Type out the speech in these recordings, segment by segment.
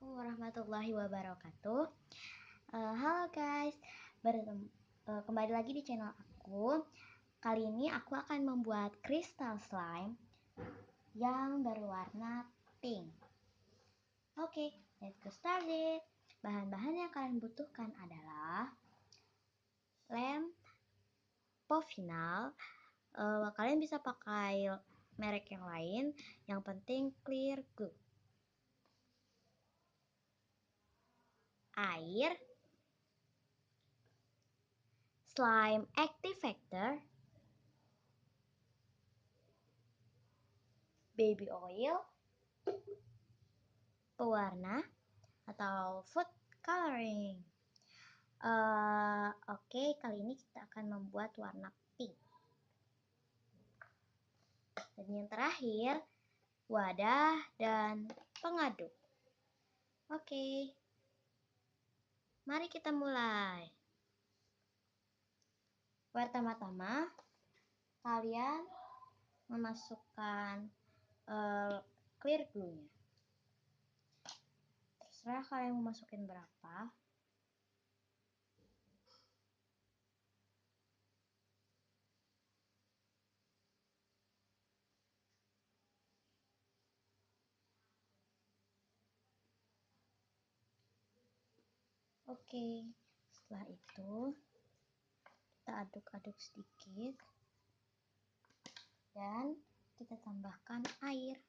Assalamualaikum warahmatullahi wabarakatuh. Halo guys, kembali lagi di channel aku. Kali ini aku akan membuat kristal slime yang berwarna pink. Oke, let's go started. Bahan-bahan yang kalian butuhkan adalah lem povinal. Kalian bisa pakai merek yang lain. Yang penting clear glue. Air, slime activator, baby oil, pewarna atau food coloring. Oke, kali ini kita akan membuat warna pink. Dan yang terakhir, wadah dan pengaduk. Oke, mari kita mulai. Pertama-tama, kalian memasukkan clear glue-nya. Terserah kalian mau masukin berapa. Oke, setelah itu kita aduk-aduk sedikit dan kita tambahkan air.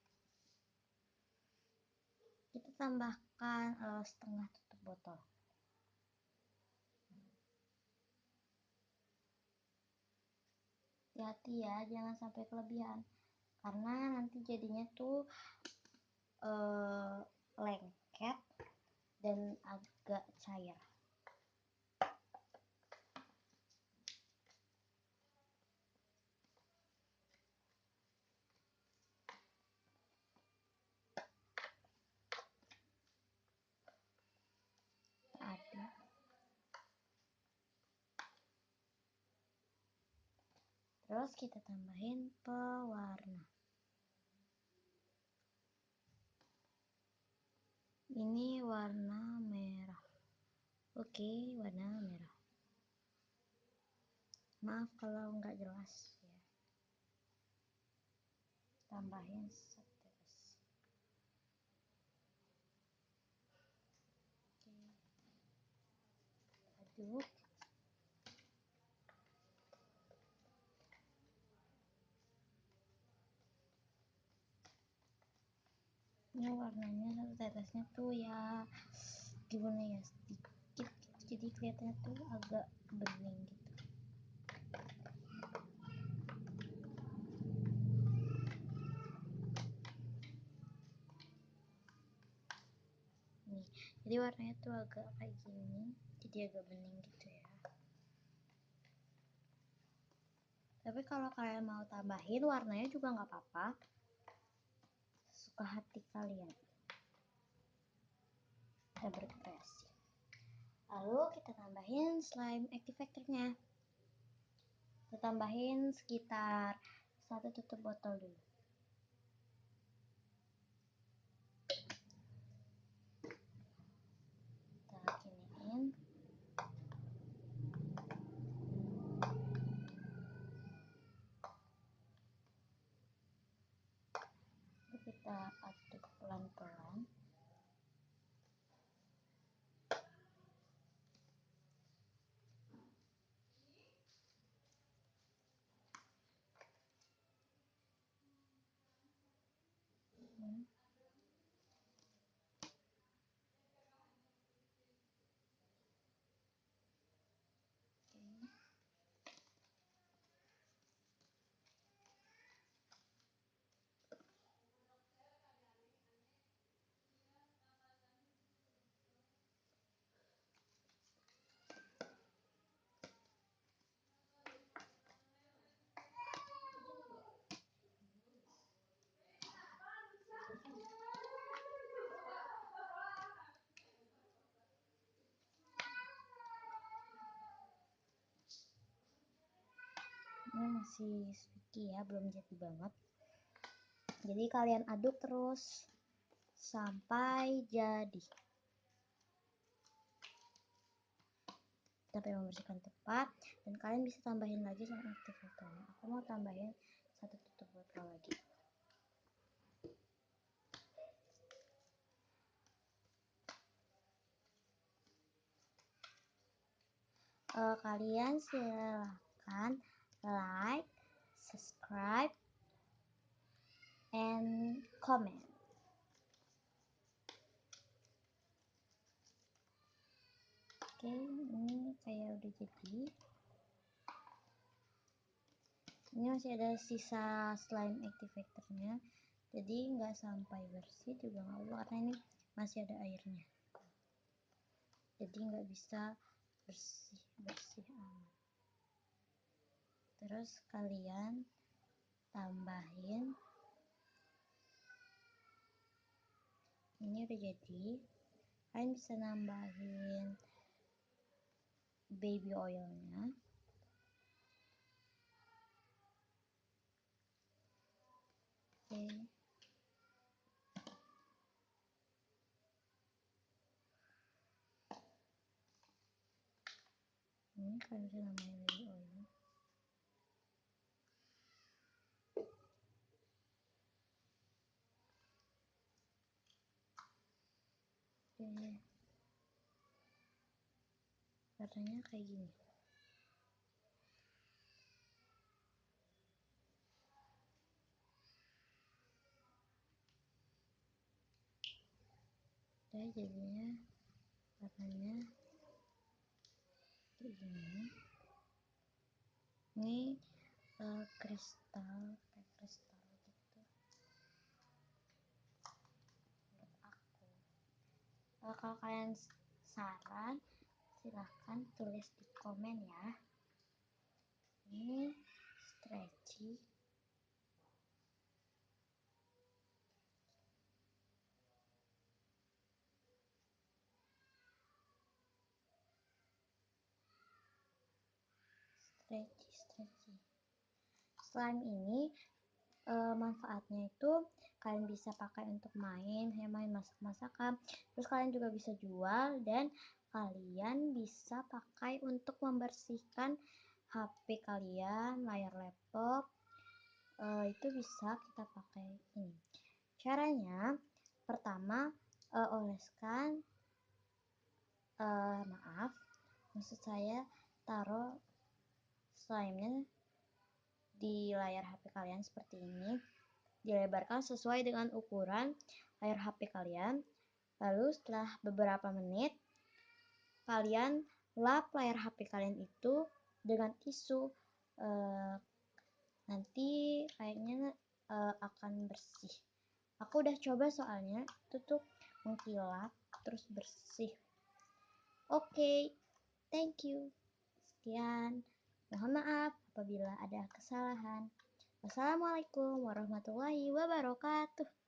Kita tambahkan setengah tutup botol. Hati-hati ya, jangan sampai kelebihan karena nanti jadinya tuh lengket dan agak cair. Aduk. Terus kita tambahin pewarna. Ini warna merah. Oke, warna merah. Maaf kalau nggak jelas ya. Tambahin setetes. Oke. Aduk. Ini warnanya satu tetesnya tuh ya gimana ya, sedikit gitu. Jadi kelihatannya tuh agak bening gitu. Nih, jadi warnanya tuh agak kayak gini, jadi agak bening gitu ya. Tapi kalau kalian mau tambahin warnanya juga nggak apa-apa, suka hati kalian. Kita berkreasi. Lalu kita tambahin slime activatornya. Kita tambahin sekitar 1 tutup botol dulu. Kita giniin. Lalu kita aduk pelan-pelan. Ini masih sticky ya, belum jadi banget. Jadi kalian aduk terus sampai jadi. Sampai membersihkan tepat, dan kalian bisa tambahin lagi sama aktivatornya. Aku mau tambahin satu tutup botol lagi. Kalian silahkan like, subscribe, and comment. Oke, ini kayak udah jadi. Ini masih ada sisa slime activatornya, jadi nggak sampai bersih juga nggak apa, karena ini masih ada airnya, jadi nggak bisa bersih amat. Terus kalian tambahin, ini udah jadi. Kalian bisa nambahin baby oilnya. Oke. Ini kalian bisa nambahin baby oil. Oke. Warnanya kayak gini. Udah jadinya warnanya kayak gini. Ini kristal, kayak kristal gitu menurut aku. Kalau kalian saran, silahkan tulis di komen ya. Ini stretchy. Slime ini manfaatnya itu kalian bisa pakai untuk main masak-masakan, terus kalian juga bisa jual, dan kalian bisa pakai untuk membersihkan HP kalian, layar laptop, itu bisa kita pakai ini. Caranya, pertama oleskan, maksud saya taruh slime-nya di layar HP kalian seperti ini, dilebarkan sesuai dengan ukuran layar HP kalian. Lalu setelah beberapa menit, kalian lap layar HP kalian itu dengan tisu. Nanti kayaknya akan bersih. Aku udah coba soalnya itu tuh mengkilap terus bersih. Oke, thank you. Sekian. Mohon maaf apabila ada kesalahan. Wassalamualaikum warahmatullahi wabarakatuh.